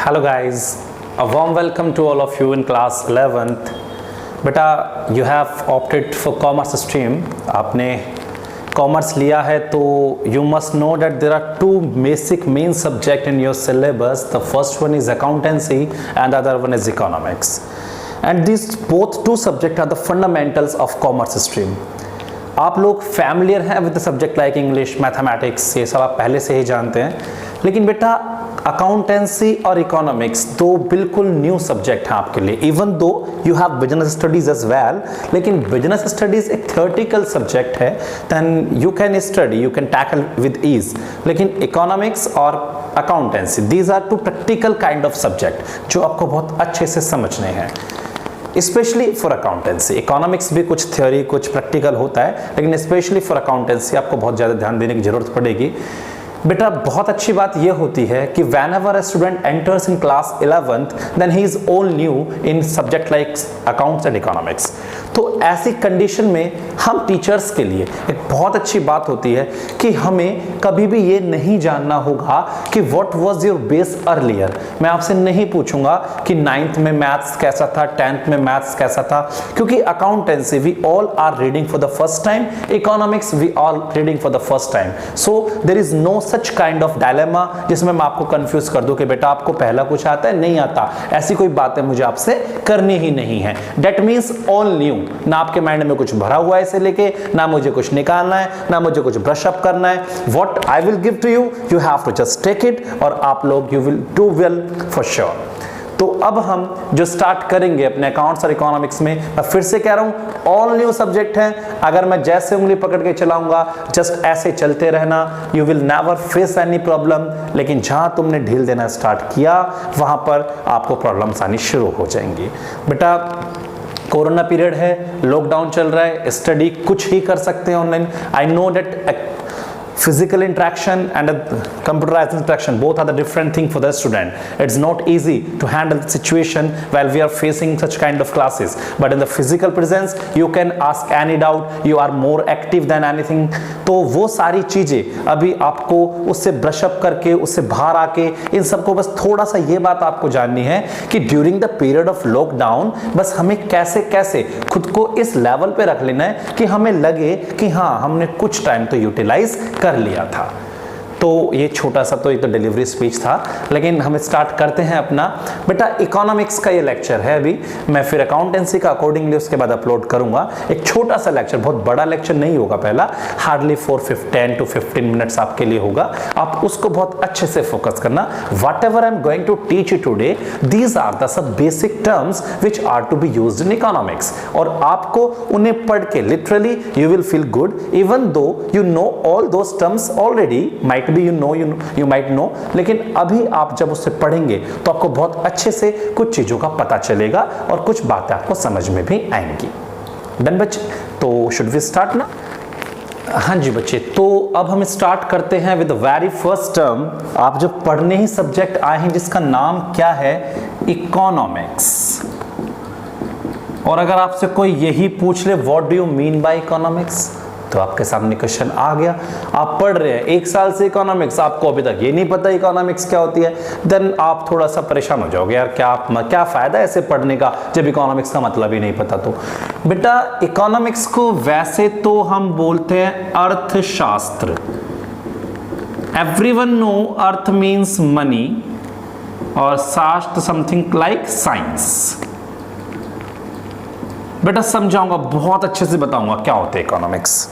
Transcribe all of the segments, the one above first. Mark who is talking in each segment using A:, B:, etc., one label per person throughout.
A: Hello guys, a warm welcome to all of you in class 11th. बेटा you have opted for commerce stream. आपने commerce लिया है तो you must know that there are two basic main subject in your syllabus. The first one is accountancy and the other one is economics. And these both two subjects are the fundamentals of commerce stream. आप लोग familiar हैं with the subject like English, mathematics, ये सब आप पहले से ही जानते हैं. लेकिन बेटा अकाउंटेंसी और इकोनॉमिक्स दो बिल्कुल न्यू सब्जेक्ट हैं आपके लिए. Even though you have business studies as well, लेकिन बिजनेस स्टडीज एक थ्योरेटिकल सब्जेक्ट है, then you can study, you can tackle with ease. लेकिन इकोनॉमिक्स और accountancy these are two practical kind of subject जो आपको बहुत अच्छे से समझने हैं, स्पेशली फॉर अकाउंटेंसी. इकोनॉमिक्स भी कुछ थ्योरी कुछ प्रैक्टिकल होता है, लेकिन स्पेशली फॉर अकाउंटेंसी आपको बहुत ज़्यादा ध्यान देने की जरूरत पड़ेगी. बेटा बहुत अच्छी बात यह होती है कि whenever a student enters in class 11th then he is all new in subject like accounts and economics. तो ऐसी कंडीशन में हम टीचर्स के लिए एक बहुत अच्छी बात होती है कि हमें कभी भी ये नहीं जानना होगा कि what was your base earlier. मैं आपसे नहीं पूछूंगा कि 9th में मैथ्स कैसा था, 10th में मैथ्स कैसा था, क्योंकि accountancy we all are reading for the first time, economics we all reading for the first time. So there is no such kind of dilemma जिसमें मैं आपको कंफ्यूज कर दूं कि बेटा आपको पहला कुछ आता है, नहीं आता. ऐसी कोई बातें मुझे आपसे करनी ही नहीं है. That means all new. ना आपके माइंड में कुछ भरा हुआ है इसे लेके, ना मुझे कुछ निकालना है, ना मुझे कुछ ब्रश अप करना है. What I will give to you, you have to just take it और आप लोग you will do well for sure. तो अब हम जो स्टार्ट करेंगे अपने अकाउंट्स और इकोनॉमिक्स में, मैं फिर से कह रहा हूं ऑल न्यू सब्जेक्ट है. अगर मैं जैसे उंगली पकड़ के चलाऊंगा जस्ट ऐसे चलते रहना, you will never face any problem. लेकिन जहां तुमने ढील देना स्टार्ट किया वहां पर आपको प्रॉब्लम्स आनी शुरू हो जाएंगी. बेटा कोरोना पीरियड है, लॉकडाउन चल रहा है, स्टडी कुछ ही कर सकते हैं online. I know that physical interaction and computerized interaction both are the different thing for the student. It's not easy to handle the situation while we are facing such kind of classes, but in the physical presence you can ask any doubt, you are more active than anything. तो वो सारी चीजें अभी आपको उससे brush up करके उससे बाहर आके इन सबको बस थोड़ा सा ये बात आपको जाननी है कि during the period of lockdown बस हमें कैसे कैसे खुद को इस लेवल पे रख लेना है कि हमें लगे कि हाँ हमने कुछ टाइम तो यूटिलाइज कर लिया था. तो ये छोटा सा तो एक तो डिलीवरी स्पीच था, लेकिन हम स्टार्ट करते हैं अपना. बेटा इकोनॉमिक्स का ये लेक्चर है, अभी मैं फिर अकाउंटेंसी का अकॉर्डिंगली उसके बाद अपलोड करूंगा. एक छोटा सा लेक्चर, बहुत बड़ा लेक्चर नहीं होगा, पहला हार्डली 10 to 15 मिनट्स आपके लिए होगा. आप उसको बहुत अच्छे से फोकस करना. Whatever I am going to teach you today, these are the सब basic terms which are to be used in economics. और आपको उन्हें पढ़ के literally you will feel good even though you know all those terms already. Might भी you might know, लेकिन अभी आप जब उससे पढ़ेंगे तो आपको बहुत अच्छे से कुछ चीजों का पता चलेगा और कुछ बातें आपको समझ में भी आएंगी. डन बच्चे? तो शुड वी स्टार्ट ना? हाँ जी बच्चे, तो अब हम स्टार्ट करते हैं with the very first term. आप जब पढ़ने ही सब्जेक्ट आए हैं जिसका नाम क्या है, इकोनॉमिक्स. और अगर आपसे कोई यही पूछ ले what do you mean bye economics, तो आपके सामने क्वेश्चन आ गया. आप पढ़ रहे हैं 1 साल से इकोनॉमिक्स, आपको अभी तक ये नहीं पता इकोनॉमिक्स क्या होती है, देन आप थोड़ा सा परेशान हो जाओगे. यार क्या फायदा ऐसे पढ़ने का जब इकोनॉमिक्स का मतलब ही नहीं पता. तो बेटा इकोनॉमिक्स को वैसे तो हम बोलते हैं अर्थशास्त्र. एवरीवन नो अर्थ मीन्स मनी और शास्त्र समथिंग लाइक साइंस. बेटा समझाऊंगा, बहुत अच्छे से बताऊंगा क्या होता है इकोनॉमिक्स.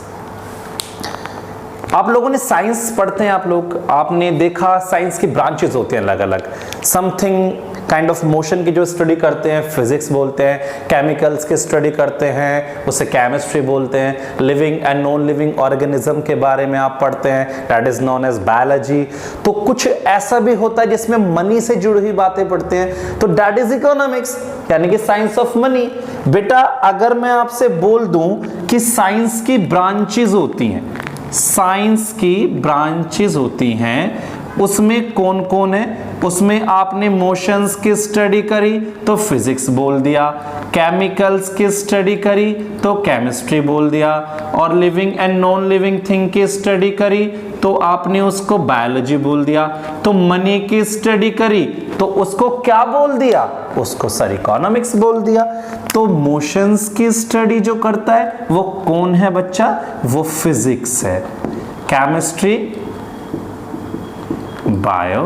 A: आप लोगों ने साइंस पढ़ते हैं, आप लोग आपने देखा साइंस की ब्रांचेस होती हैं अलग अलग. समथिंग काइंड ऑफ मोशन की जो स्टडी करते हैं फिजिक्स बोलते हैं, केमिकल्स की स्टडी करते हैं उसे केमिस्ट्री बोलते हैं, living and non living organism के बारे में आप पढ़ते हैं, that is known as biology. तो कुछ ऐसा भी होता है जिसमें मनी से जुड़ी हुई बातें पढ़ते हैं, तो दैट इज इकोनॉमिक्स, यानी कि साइंस ऑफ मनी. बेटा अगर मैं आपसे बोल दूं कि साइंस की ब्रांचेस होती हैं, साइंस की ब्रांचेस होती हैं, उसमें कौन कौन है? उसमें आपने मोशंस की स्टडी करी तो फिजिक्स बोल दिया, केमिकल्स की स्टडी करी तो केमिस्ट्री बोल दिया, और living and non living thing की स्टडी करी तो आपने उसको बायोलॉजी बोल दिया। तो मनी की स्टडी करी तो उसको क्या बोल दिया? उसको सर इकोनॉमिक्स बोल दिया। तो मोशंस की स्टडी जो करता है वो कौन है बच्चा? वो फिजिक्स है। Chemistry, bio,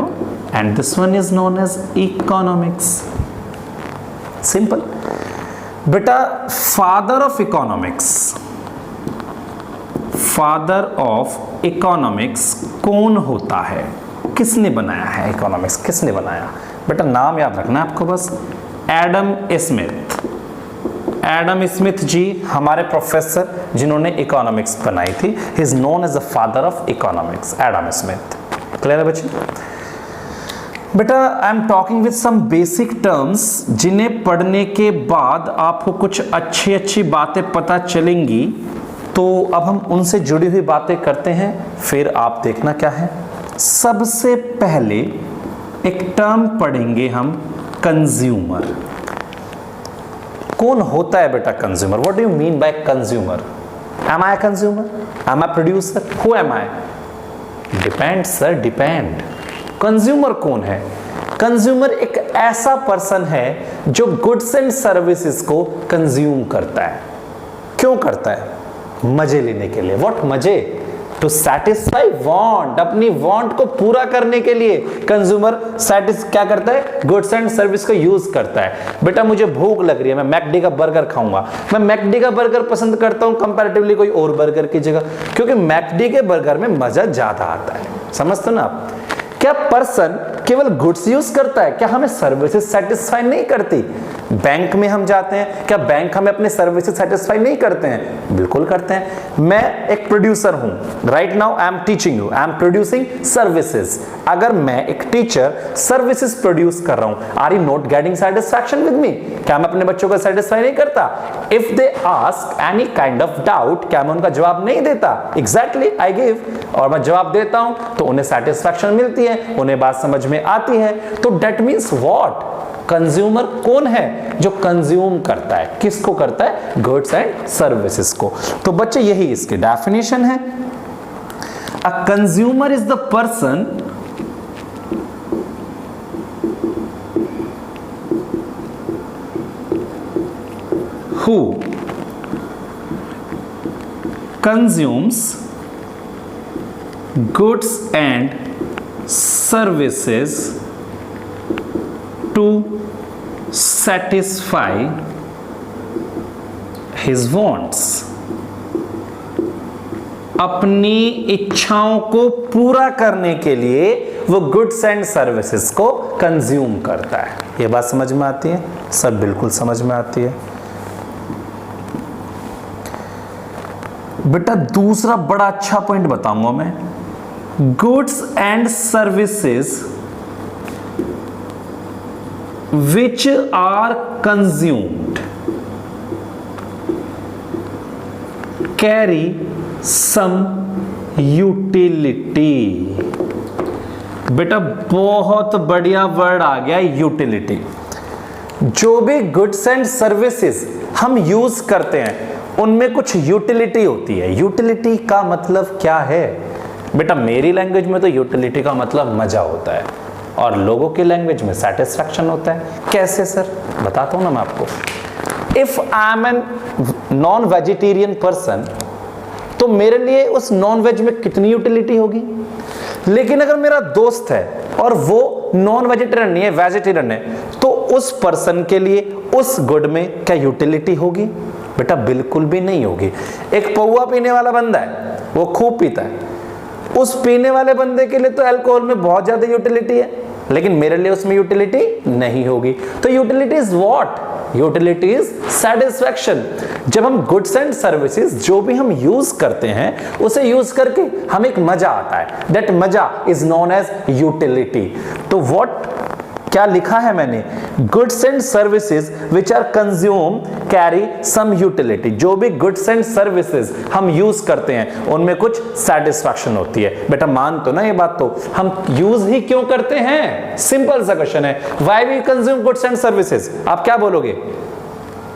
A: and this one is known as economics. Simple. बेटा फादर ऑफ इकोनॉमिक्स कौन होता है? किसने बनाया है इकोनॉमिक्स? किसने बनाया? बेटा नाम याद रखना है आपको बस, Adam Smith. Adam Smith ji हमारे प्रोफेसर जिन्होंने इकोनॉमिक्स बनाई थी, he is known as the father of economics, Adam Smith. Clear है बच्चे? बेटा I am talking with some basic terms जिन्हें पढ़ने के बाद आपको कुछ अच्छी अच्छी बातें पता चलेंगी। तो अब हम उनसे जुड़ी हुई बातें करते हैं, फिर आप देखना क्या है। सबसे पहले एक टर्म पढ़ेंगे हम, कंज्यूमर। कौन होता है बेटा consumer? What do you mean by consumer? Am I consumer? Am I producer? Who am I? Depend sir, depend. Consumer कौन है? कंज्यूमर एक ऐसा पर्सन है जो गुड्स एंड सर्विसेज को कंज्यूम करता है। क्यों करता है? मजे लेने के लिए। व्हाट मजे? टू सेटिस्फाई वांट, अपनी वांट को पूरा करने के लिए कंज्यूमर क्या करता है? गुड्स एंड सर्विस को यूज करता है। बेटा मुझे भूख लग रही है, मैं मैकडी का बर्गर खाऊंगा। मैं मैकडी का बर्गर पसंद करता हूं कंपैरेटिवली कोई और बर्गर की जगह, क्योंकि मैकडी के बर्गर में मजा ज्यादा आता है। समझते हो ना आप? क्या पर्सन केवल गुड्स यूज करता है? क्या हमें सर्विसेज सेटिस्फाई नहीं करती? बैंक में हम जाते हैं, क्या बैंक हमें अपने सर्विसेज सेटिस्फाई नहीं करते हैं? बिल्कुल करते हैं। मैं एक प्रोड्यूसर हूं, right now I am teaching you, I am producing services. अगर मैं एक टीचर सर्विसेज प्रोड्यूस कर रहा हूं, are you not getting satisfaction with me? क्या मैं अपने बच्चों को सेटिस्फाई नहीं करता? If they ask any kind of doubt, क्या मैं उनका जवाब नहीं देता? Exactly I give. और मैं जवाब देता हूं तो उन्हें सेटिस्फैक्शन मिलती है, उन्हें बात समझ में आती है। तो दैट मीन्स व्हाट? कंज्यूमर कौन है? जो कंज्यूम करता है। किसको करता है? गुड्स एंड सर्विसेज को। तो बच्चे यही इसकी डेफिनेशन है। A consumer is the person who consumes goods and services to satisfy his wants, अपनी इच्छाओं को पूरा करने के लिए वो गुड्स एंड सर्विसेज को कंज्यूम करता है। ये बात समझ में आती है? सब बिल्कुल समझ में आती है। बेटा दूसरा बड़ा अच्छा पॉइंट बताऊंगा मैं, goods and services which are consumed carry some utility। बेटा बहुत बढ़िया वर्ड आ गया, यूटिलिटी। जो भी गुड्स एंड सर्विसेज हम यूज करते हैं उनमें कुछ यूटिलिटी होती है। यूटिलिटी का मतलब क्या है? बेटा मेरी लैंग्वेज में तो यूटिलिटी का मतलब मजा होता है, और लोगों की लैंग्वेज में सेटिस्फैक्शन होता है। कैसे सर? बताता हूं ना मैं आपको। If I am an non vegetarian person, तो मेरे लिए उस नॉन वेज में कितनी यूटिलिटी होगी? लेकिन अगर मेरा दोस्त है और वो नॉन वेजिटेरियन नहीं है, वेजिटेरियन है, तो उस पर्सन के लिए उस गुड में क्या यूटिलिटी होगी? बेटा बिल्कुल भी नहीं होगी। एक पौवा पीने वाला बंदा है, वो खूब पीता है, उस पीने वाले बंदे के लिए तो अल्कोहल में बहुत ज्यादा यूटिलिटी है, लेकिन मेरे लिए उसमें यूटिलिटी नहीं होगी। तो utility is what? Utility is satisfaction. जब हम गुड्स एंड सर्विसेज जो भी हम यूज करते हैं उसे यूज करके हमें एक मजा आता है, दैट मजा इज नोन एज यूटिलिटी। तो व्हाट क्या लिखा है मैंने? Goods and services which are consume carry some utility. जो भी गुड्स एंड सर्विसेज हम यूज करते हैं उनमें कुछ सेटिस्फैक्शन होती है। बेटा मान तो ना ये बात, तो हम यूज ही क्यों करते हैं? सिंपल सा क्वेश्चन है, why we consume goods and services. आप क्या बोलोगे?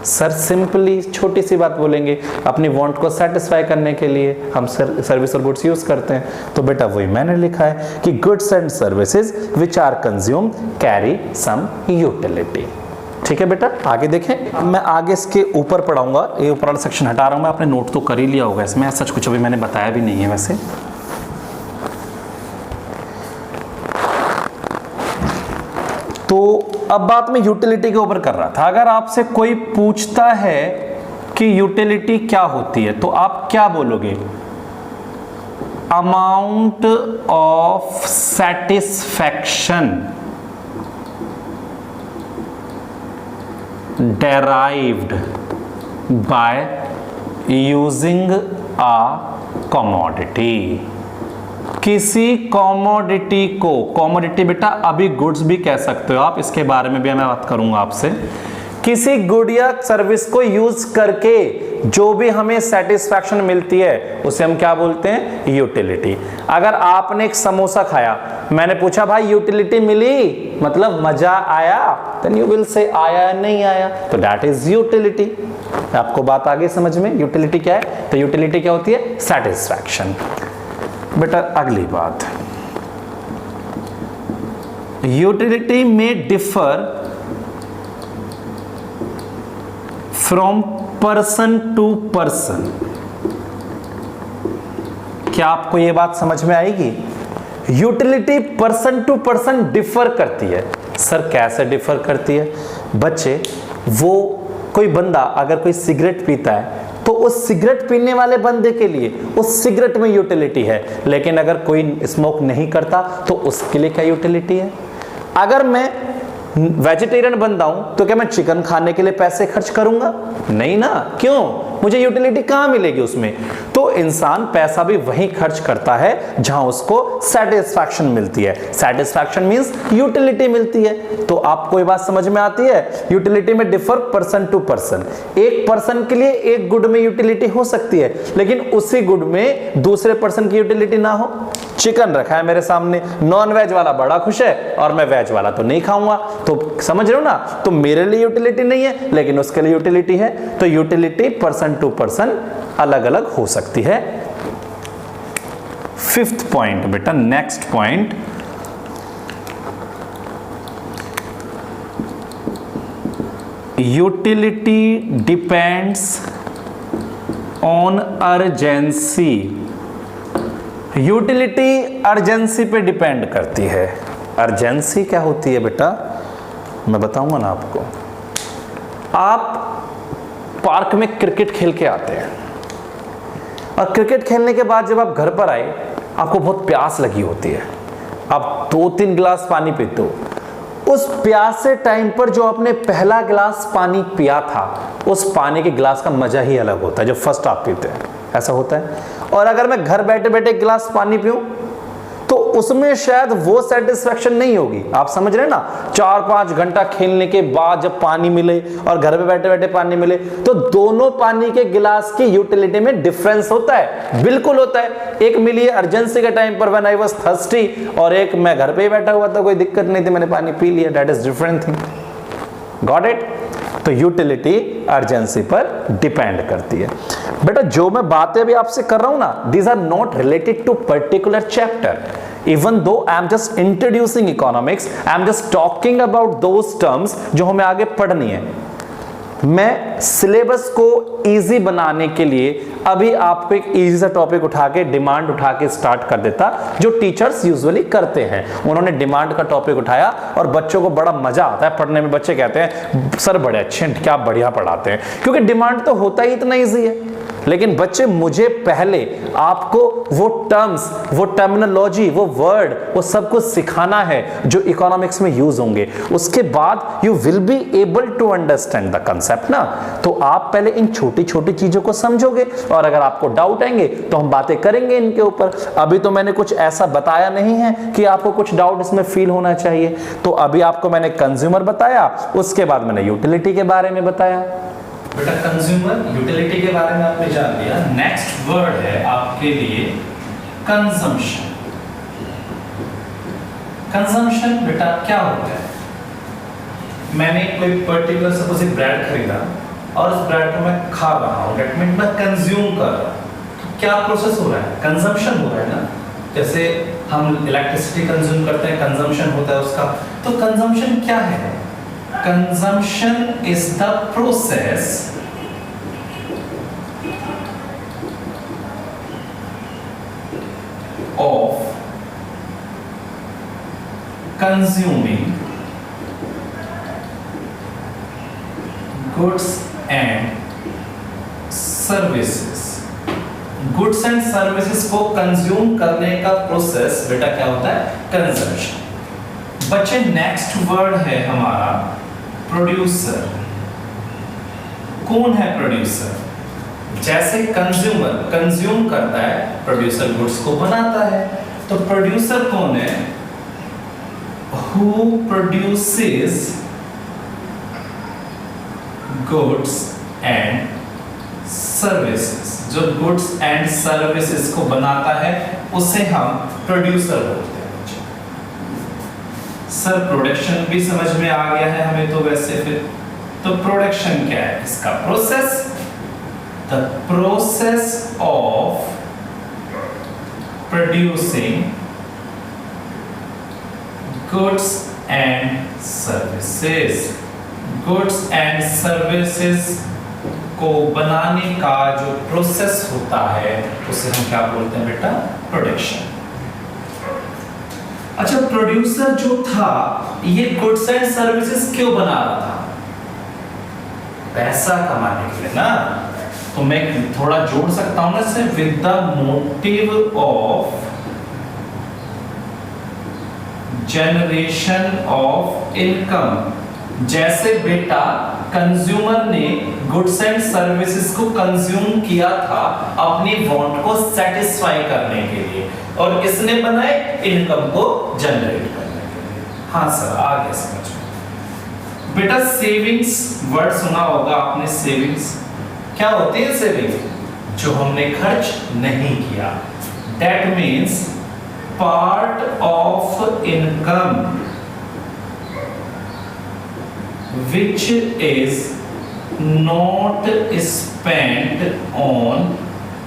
A: सर सिंपली छोटी सी बात बोलेंगे, अपनी वांट को सेटिस्फाई करने के लिए हम सर्विस और गुड्स यूज करते हैं। तो बेटा वही मैंने लिखा है कि goods and services which are consume carry some utility. ठीक है बेटा, आगे देखें। मैं आगे इसके ऊपर पढ़ाऊंगा, ये ऊपर वाला सेक्शन हटा रहा हूं मैं, आपने नोट तो कर ही लिया होगा इसमें, सच कुछ अभी मैंने बताया भी नहीं है वैसे। तो अब बात मैं यूटिलिटी के ऊपर कर रहा था। अगर आपसे कोई पूछता है कि यूटिलिटी क्या होती है तो आप क्या बोलोगे? Amount of satisfaction derived by using a commodity। किसी कॉमोडिटी को, कॉमोडिटी बेटा अभी गुड्स भी कह सकते हो आप, इसके बारे में भी मैं बात करूंगा आपसे। किसी गुड या सर्विस को यूज करके जो भी हमें सेटिस्फैक्शन मिलती है उसे हम क्या बोलते हैं? यूटिलिटी। अगर आपने एक समोसा खाया, मैंने पूछा भाई यूटिलिटी मिली, मतलब मजा आया, देन यू विल से आया नहीं आया, तो दैट इज यूटिलिटी। आपको बात आ गई समझ में? यूटिलिटी क्या है? तो यूटिलिटी क्या होती है? सेटिस्फैक्शन। बेटा अगली बात, utility may differ from person to person. क्या आपको यह बात समझ में आएगी? Utility person to person differ करती है। सर कैसे डिफर करती है? बच्चे, वो कोई बंदा अगर कोई सिगरेट पीता है तो उस सिगरेट पीने वाले बंदे के लिए उस सिगरेट में यूटिलिटी है, लेकिन अगर कोई स्मोक नहीं करता तो उसके लिए क्या यूटिलिटी है? अगर मैं वेजिटेरियन बंदा हूं तो क्या मैं चिकन खाने के लिए पैसे खर्च करूंगा? नहीं ना। क्यों? मुझे यूटिलिटी कहां मिलेगी उसमें? तो इंसान पैसा भी वहीं खर्च करता है जहां उसको सेटिस्फैक्शन मिलती है। सेटिस्फैक्शन मींस यूटिलिटी मिलती है। तो आपको ये बात समझ में आती है? Utility may differ person to person. एक पर्सन के लिए एक गुड में यूटिलिटी हो सकती है, लेकिन उसी गुड में दूसरे पर्सन की यूटिलिटी ना हो। चिकन रखा है मेरे सामने, नॉन वेज वाला बड़ा खुश है और मैं वेज वाला तो नहीं खाऊंगा, तो समझ रहे हो ना? तो मेरे लिए यूटिलिटी नहीं है लेकिन उसके लिए यूटिलिटी है। तो यूटिलिटी पर्सन टू पर्सन अलग अलग हो सकती है। फिफ्थ पॉइंट बेटा, next point, utility depends on urgency. Utility urgency पे डिपेंड करती है। अर्जेंसी क्या होती है बेटा? मैं बताऊंगा ना आपको। आप पार्क में क्रिकेट खेल के आते हैं और क्रिकेट खेलने के बाद जब आप घर पर आए, आपको बहुत प्यास लगी होती है, आप 2-3 गिलास पानी पीते हो। उस प्यासे टाइम पर जो आपने पहला गिलास पानी पिया था, उस पानी के गिलास का मजा ही अलग होता है जो फर्स्ट आप पीते हैं। ऐसा होता है। और अगर मैं घर बैठे बैठे एक गिलास पानी पीऊं तो उसमें शायद वो सेटिस्फैक्शन नहीं होगी। आप समझ रहे हैं ना? 4-5 घंटा खेलने के बाद जब पानी मिले और घर पे बैठे बैठे पानी मिले, तो दोनों पानी के गिलास की यूटिलिटी में डिफरेंस होता है, बिल्कुल होता है। एक मिली इमरजेंसी के टाइम पर व्हेन आई वाज थर्स्टी, और एक मैं घर पे ही बैठा हुआ था, कोई दिक्कत नहीं थी, मैंने पानी पी लिया। That is different thing. Got it? तो यूटिलिटी अर्जेंसी पर डिपेंड करती है। बेटा जो मैं बातें भी आपसे कर रहा हूं ना, these are not related to particular chapter. Even though I am just introducing economics, I am just talking about those terms जो हमें आगे पढ़नी है। मैं सिलेबस को इजी बनाने के लिए अभी आपको एक इजी सा टॉपिक उठा के, डिमांड उठा के स्टार्ट कर देता, जो टीचर्स यूजुअली करते हैं। उन्होंने डिमांड का टॉपिक उठाया और बच्चों को बड़ा मजा आता है पढ़ने में। बच्चे कहते हैं सर बड़े अच्छे हैं, क्या बढ़िया पढ़ाते हैं, क्योंकि डिमांड तो होता ही इतना इजी है। लेकिन बच्चे मुझे पहले आपको वो टर्म्स, वो टर्मिनोलॉजी, वो वर्ड, वो सब कुछ सिखाना है जो इकोनॉमिक्स में यूज होंगे। उसके बाद you will be able to understand the concept ना। तो आप पहले इन छोटी छोटी चीजों को समझोगे और अगर आपको डाउट आएंगे तो हम बातें करेंगे इनके ऊपर। अभी तो मैंने कुछ ऐसा बताया नहीं है कि आपको कुछ डाउट इसमें फील होना चाहिए। तो अभी आपको मैंने कंज्यूमर बताया, उसके बाद मैंने यूटिलिटी के बारे में बताया। बेटा कंज्यूमर यूटिलिटी के बारे में आपने जान लिया। नेक्स्ट वर्ड है आपके लिए कंजम्पशन। कंजम्पशन बेटा क्या होता है? मैंने कोई पर्टिकुलर सपोज एक ब्रेड खरीदा और उस ब्रेड को मैं खा रहा हूँ, डेट मीन मैं कंज्यूम कर रहा हूँ। तो क्या प्रोसेस हो रहा है? कंजम्पशन हो रहा है ना। जैसे हम इलेक्ट्रिसिटी कंज्यूम करते हैं, कंजम्पशन होता है उसका। तो कंजम्पशन क्या है? Consumption is the process of consuming goods and services। Goods and services को कंज्यूम करने का प्रोसेस बेटा क्या होता है? कंजम्पशन। बच्चे नेक्स्ट वर्ड है हमारा प्रोड्यूसर। कौन है प्रोड्यूसर? जैसे कंज्यूमर कंज्यूम करता है, प्रोड्यूसर गुड्स को बनाता है। तो प्रोड्यूसर कौन है? Who produces goods and services. जो गुड्स एंड सर्विसेज को बनाता है उसे हम प्रोड्यूसर बोलते हैं। सर प्रोडक्शन भी समझ में आ गया है हमें तो वैसे फिर। तो प्रोडक्शन क्या है? इसका process. The process of producing goods and services। goods and services को बनाने का जो प्रोसेस होता है उसे हम क्या बोलते हैं बेटा? प्रोडक्शन। अच्छा, प्रोड्यूसर जो था ये गुड्स एंड सर्विसेज क्यों बना रहा था? पैसा कमाने के लिए ना। तो मैं थोड़ा जोड़ सकता हूं ना इसे, with the motive of generation of income. जैसे बेटा कंज्यूमर ने गुड्स एंड सर्विसेज को कंज्यूम किया था अपनी वांट को सेटिस्फाई करने के लिए, और इसने बनाए इनकम को जनरेट करने के लिए। हाँ सर, आ गया समझ में। बेटा सेविंग्स वर्ड सुना होगा आपने। सेविंग्स क्या होती है? सेविंग जो हमने खर्च नहीं किया। That means part of income which is not spent on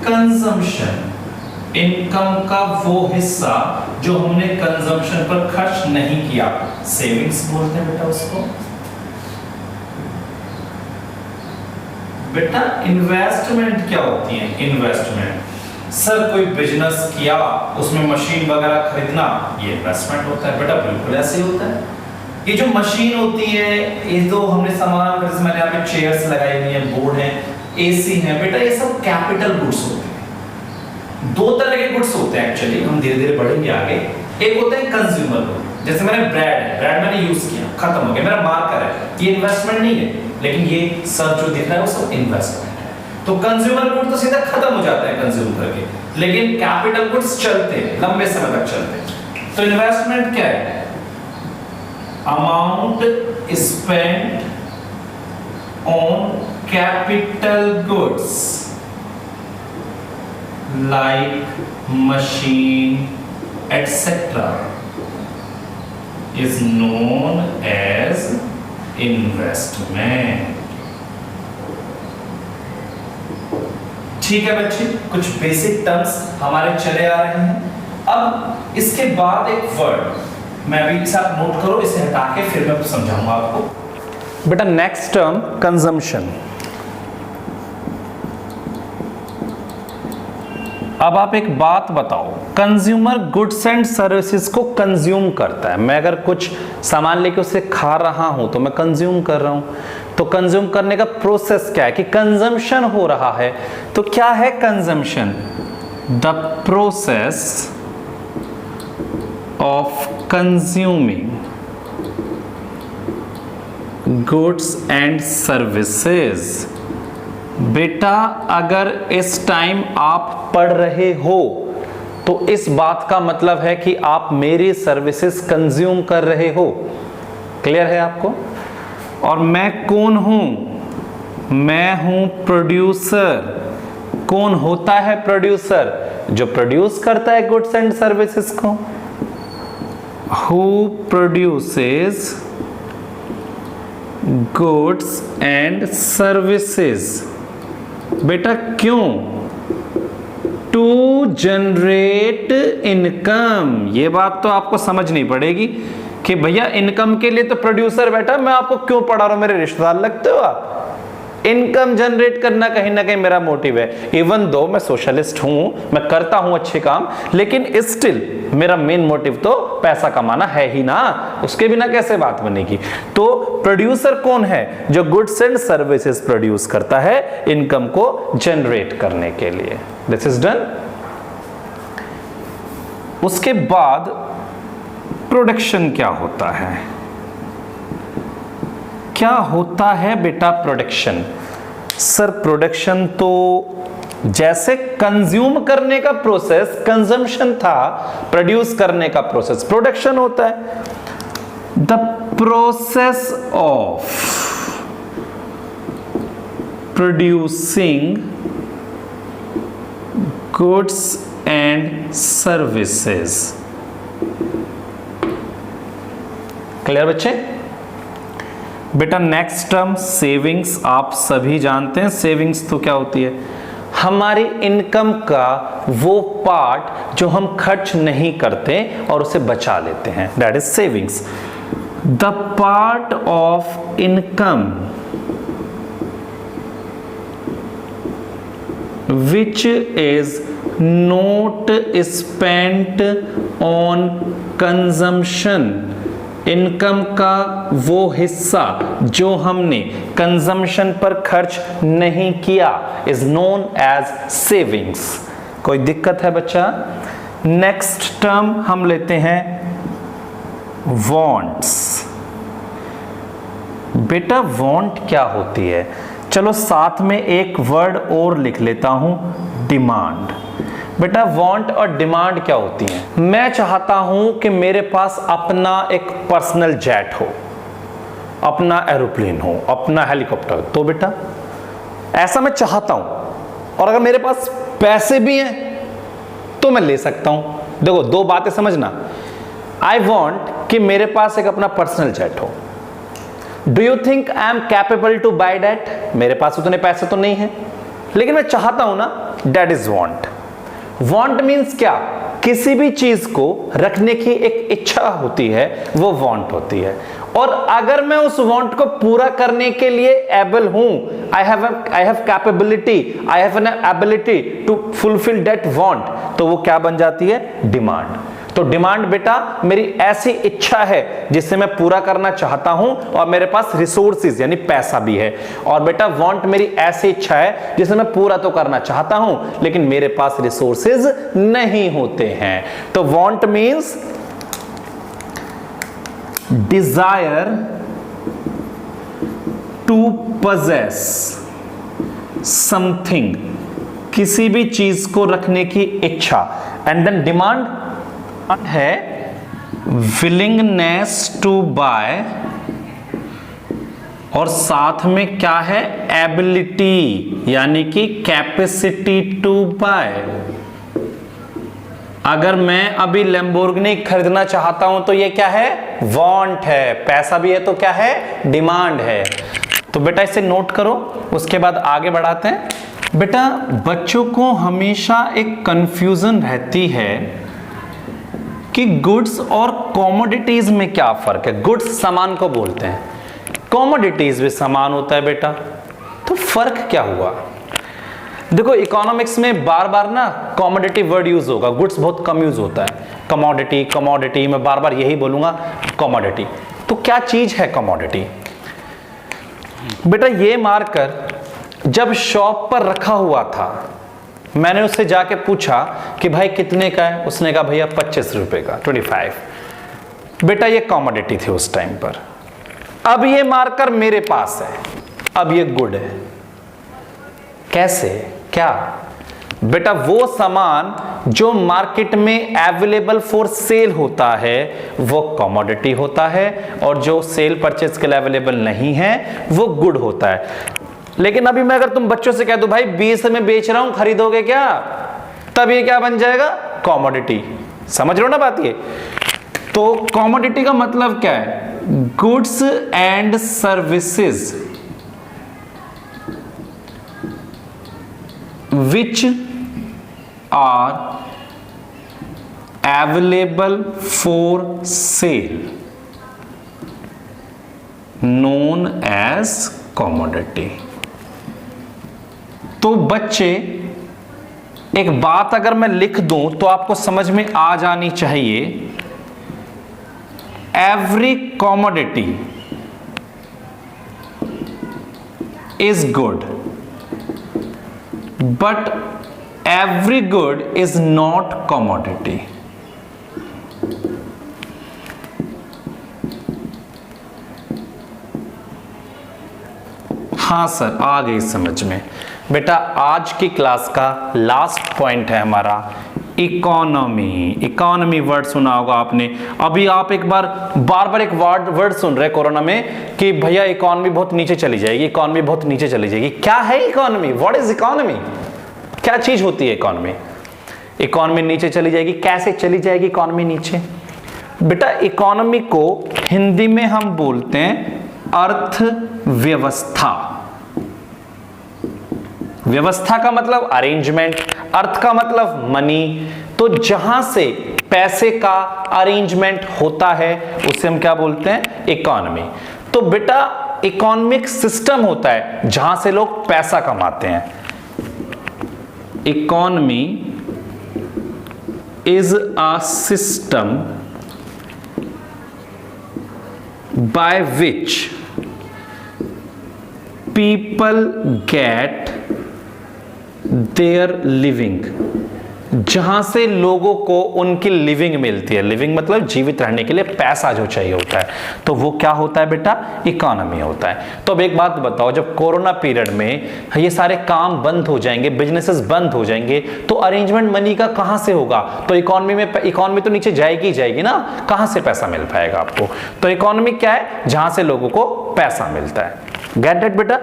A: consumption. Income का वो हिस्सा जो हमने कंजम्पशन पर खर्च नहीं किया, सेविंग्स बोलते हैं बेटा उसको। बेटा इन्वेस्टमेंट क्या होती है? इन्वेस्टमेंट सर कोई बिजनेस किया, उसमें मशीन वगैरह खरीदना, ये इन्वेस्टमेंट होता है बेटा। बिल्कुल ऐसे ही होता है। ये जो मशीन होती है, ये तो हमने सामान, जैसे मैंने यहाँ पे चेयर्स लगाई हुई हैं, बोर्ड है, एसी है बेटा, ये सब कैपिटल गुड्स होते हैं। दो तरह के गुड्स होते हैं एक्चुअली, हम धीरे धीरे बढ़ेंगे आगे। एक होते हैं कंज्यूमर गुड, जैसे मैंने ब्रेड मैंने यूज किया, खत्म हो गया, मेरा मार्कर है, ये इन्वेस्टमेंट नहीं है, लेकिन ये सब जो दिख रहा है वो सब इन्वेस्टमेंट है। तो कंज्यूमर गुड तो सीधा खत्म हो जाता है कंज्यूम करके, लेकिन कैपिटल गुड्स चलते हैं, लंबे समय तक चलते हैं। तो इन्वेस्टमेंट क्या है? Amount spent on capital goods like machine etcetera is known as investment। ठीक है बच्चे, कुछ बेसिक टर्म्स हमारे चले आ रहे हैं। अब इसके बाद एक वर्ड मैं अभी साथ नोट करो, इसे हटा के फिर मैं समझाऊंगा आपको। बेटा नेक्स्ट टर्म कंजम्पशन। अब आप एक बात बताओ, कंज्यूमर गुड्स एंड सर्विसेज को कंज्यूम करता है। मैं अगर कुछ सामान लेके उसे खा रहा हूं तो मैं कंज्यूम कर रहा हूं। तो कंज्यूम करने का प्रोसेस क्या है कि कंजम्पशन हो रहा है। तो क्या है consumption? The process of consuming goods and services. बेटा अगर इस टाइम आप पढ़ रहे हो तो इस बात का मतलब है कि आप मेरी सर्विसेज कंज्यूम कर रहे हो। क्लियर है आपको? और मैं कौन हूं? मैं हूं प्रोड्यूसर। कौन होता है प्रोड्यूसर? जो प्रोड्यूस करता है गुड्स एंड सर्विसेज को। Who produces goods and services. बेटा क्यों? To generate income. ये बात तो आपको समझनी पड़ेगी कि भैया इनकम के लिए तो प्रोड्यूसर बैठा, मैं आपको क्यों पढ़ा रहा हूं? मेरे रिश्तेदार लगते हो आप। इनकम जनरेट करना कहीं ना कहीं मेरा मोटिव है। इवन दो मैं सोशलिस्ट हूं, मैं करता हूं अच्छे काम, लेकिन स्टिल मेरा मेन मोटिव तो पैसा कमाना है ही ना, उसके बिना कैसे बात बनेगी। तो प्रोड्यूसर कौन है? जो गुड्स एंड सर्विसेज प्रोड्यूस करता है इनकम को जनरेट करने के लिए। This is done. उसके बाद प्रोडक्शन क्या होता है? क्या होता है बेटा प्रोडक्शन? सर प्रोडक्शन तो जैसे कंज्यूम करने का प्रोसेस कंजम्पशन था, प्रोड्यूस करने का प्रोसेस प्रोडक्शन होता है। The process of producing goods and services. Clear बच्चे? बेटा नेक्स्ट टर्म सेविंग्स। आप सभी जानते हैं सेविंग्स तो क्या होती है? हमारी इनकम का वो पार्ट जो हम खर्च नहीं करते और उसे बचा लेते हैं, that is savings. The part of income which is not spent on consumption। Income का वो हिस्सा जो हमने कंजम्पशन पर खर्च नहीं किया इज नोन एज सेविंग्स। कोई दिक्कत है बच्चा? नेक्स्ट टर्म हम लेते हैं वॉन्ट्स। बेटा वॉन्ट क्या होती है? चलो साथ में एक वर्ड और लिख लेता हूं, डिमांड। बेटा वांट और डिमांड क्या होती है? मैं चाहता हूं कि मेरे पास अपना एक पर्सनल जेट हो, अपना एरोप्लेन हो, अपना हेलीकॉप्टर। तो बेटा ऐसा मैं चाहता हूं, और अगर मेरे पास पैसे भी हैं तो मैं ले सकता हूं। देखो दो बातें समझना। आई वॉन्ट कि मेरे पास एक अपना पर्सनल जेट हो। Do you think I am capable to buy that? मेरे पास उतने पैसे तो नहीं है, लेकिन मैं चाहता हूं ना, that is want. Want means क्या? किसी भी चीज को रखने की एक इच्छा होती है, वो वॉन्ट होती है। और अगर मैं उस वॉन्ट को पूरा करने के लिए एबल हूं, I have capability, I have an ability to fulfil that want, तो वो क्या बन जाती है? डिमांड। तो डिमांड बेटा मेरी ऐसी इच्छा है जिसे मैं पूरा करना चाहता हूं और मेरे पास रिसोर्सेज यानी पैसा भी है। और बेटा वांट मेरी ऐसी इच्छा है जिसे मैं पूरा तो करना चाहता हूं लेकिन मेरे पास रिसोर्सेज नहीं होते हैं। तो want means desire to possess something, किसी भी चीज को रखने की इच्छा। एंड देन डिमांड है विलिंगनेस टू बाय, और साथ में क्या है? एबिलिटी यानी कि कैपेसिटी टू बाय। अगर मैं अभी लैम्बोर्गिनी खरीदना चाहता हूं तो ये क्या है? वांट है। पैसा भी है तो क्या है? डिमांड है। तो बेटा इसे नोट करो, उसके बाद आगे बढ़ाते हैं। बेटा बच्चों को हमेशा एक कंफ्यूजन रहती है कि गुड्स और कॉमोडिटीज में क्या फर्क है। गुड्स सामान को बोलते हैं, कॉमोडिटीज भी सामान होता है बेटा, तो फर्क क्या हुआ? देखो इकोनॉमिक्स में बार बार ना कॉमोडिटी वर्ड यूज होगा, गुड्स बहुत कम यूज होता है। कमोडिटी कमोडिटी, मैं बार बार यही बोलूंगा कमोडिटी। तो क्या चीज है कमोडिटी? बेटा ये मार्कर जब शॉप पर रखा हुआ था, मैंने उससे जाके पूछा कि भाई कितने का है? उसने कहा भैया 25 रुपए का, 25। बेटा ये कॉमोडिटी थी उस टाइम पर। अब ये मार्कर मेरे पास है, अब ये गुड है। कैसे? क्या? बेटा वो सामान जो मार्केट में अवेलेबल फॉर सेल होता है वो कमोडिटी होता है, और जो सेल परचेज के लिए अवेलेबल नहीं है वो गुड होता है। लेकिन अभी मैं अगर तुम बच्चों से कह दूं भाई 20 में बेच रहा हूं, खरीदोगे क्या, तब ये क्या बन जाएगा, कॉमोडिटी। समझ रहे हो ना बात ये। तो कॉमोडिटी का मतलब क्या है, goods and services which are available for sale known as commodity. तो बच्चे एक बात अगर मैं लिख दूं तो आपको समझ में आ जानी चाहिए, every commodity is good but every good is not commodity. हाँ सर, आ गई समझ में। बेटा आज की क्लास का लास्ट पॉइंट है हमारा इकोनॉमी। इकोनॉमी वर्ड सुना होगा आपने। अभी आप एक बार बार एक वर्ड सुन रहे कोरोना में कि भैया इकोनॉमी बहुत नीचे चली जाएगी, इकोनॉमी बहुत नीचे चली जाएगी। क्या है इकोनॉमी, व्हाट इज इकोनॉमी, क्या चीज होती है इकोनॉमी। इकोनॉमी नीचे चली जाएगी, कैसे चली जाएगी इकोनॉमी नीचे। बेटा इकोनॉमी को हिंदी में हम बोलते हैं अर्थव्यवस्था। व्यवस्था का मतलब अरेंजमेंट, अर्थ का मतलब मनी। तो जहां से पैसे का अरेंजमेंट होता है उसे हम क्या बोलते हैं, इकोनॉमी। तो बेटा इकोनॉमिक सिस्टम होता है जहां से लोग पैसा कमाते हैं। Economy is a system by which people get their living, जहां से लोगों को उनकी लिविंग मिलती है। लिविंग मतलब जीवित रहने के लिए पैसा जो चाहिए होता है, तो वो क्या होता है बेटा, इकोनॉमी होता है। तो अब एक बात बताओ, जब कोरोना पीरियड में ये सारे काम बंद हो जाएंगे, बिजनेसेस बंद हो जाएंगे, तो अरेंजमेंट मनी का कहां से होगा। तो इकोनॉमी में, इकोनॉमी तो नीचे जाएगी ही जाएगी ना, कहां से पैसा मिल पाएगा आपको। तो इकोनॉमी क्या है, जहां से लोगों को पैसा मिलता है। गेट इट बेटा।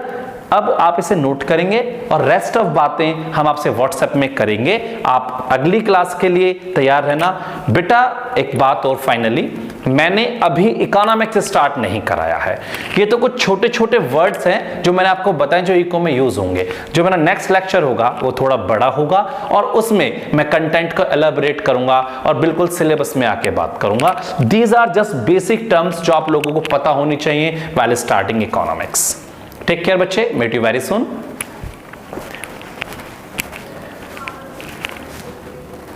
A: अब आप इसे नोट करेंगे और रेस्ट ऑफ बातें हम आपसे व्हाट्सएप में करेंगे। आप अगली क्लास के लिए तैयार रहना बेटा। एक बात और फाइनली, मैंने अभी इकोनॉमिक्स स्टार्ट नहीं कराया है। ये तो कुछ छोटे छोटे वर्ड्स हैं जो मैंने आपको बताए जो इको में यूज होंगे। जो मेरा नेक्स्ट लेक्चर होगा वो थोड़ा बड़ा होगा और उसमें मैं कंटेंट को एलैबोरेट करूंगा और बिल्कुल सिलेबस में आके बात करूंगा। These are just basic terms जो आप लोगों को पता होनी चाहिए while starting economics. Take care बच्चे, मीट यू वेरी सून।